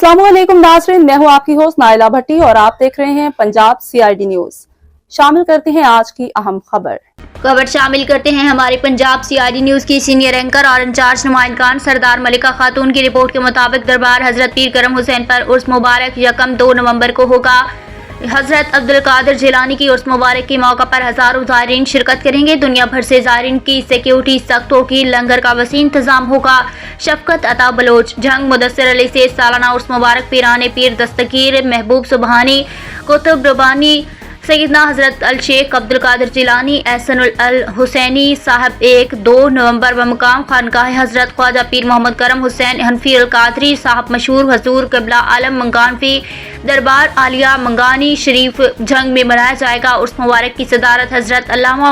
अस्सलामुअलैकुम नाज़रीन, मैं हूं आपकी होस्ट नाइला भट्टी और आप देख रहे हैं पंजाब CID न्यूज। शामिल करते हैं आज की अहम खबर शामिल करते हैं हमारे पंजाब CID न्यूज की सीनियर एंकर और इंचार्ज नुमाइंदगान सरदार मलिका खातून की रिपोर्ट के मुताबिक दरबार हजरत पीर करम हुसैन पर उर्स मुबारक यकम 2 नवंबर को होगा। हजरत अब्दुल कादिर जिलानी की उर्स मुबारक के मौका पर हजारों ज़ायरीन शिरकत करेंगे। दुनिया भर से ज़ायरीन की सिक्योरिटी सख्त होगी। लंगर का वसी इंतजाम होगा। शफकत अता बलोच जंग मुदस्सिर अली से सालाना उर्स मुबारक पीराने पीर दस्तगीर महबूब सुबहानी कुतुब रबानी सैयदना हजरत अल शेख अब्दुल कादिर जिलानी एहसन अल हुसैनी साहब 1-2 नवंबर बमकाम खानकाह हजरत ख्वाजा पीर मोहम्मद करम हुसैन हनफी अल कादरी साहब मशहूर हजूर क़िबला आलम मंगानफी दरबार आलिया मंगानी शरीफ जंग में मनाया जाएगा। उर्स मुबारक की सदारत हजरत अल्लामा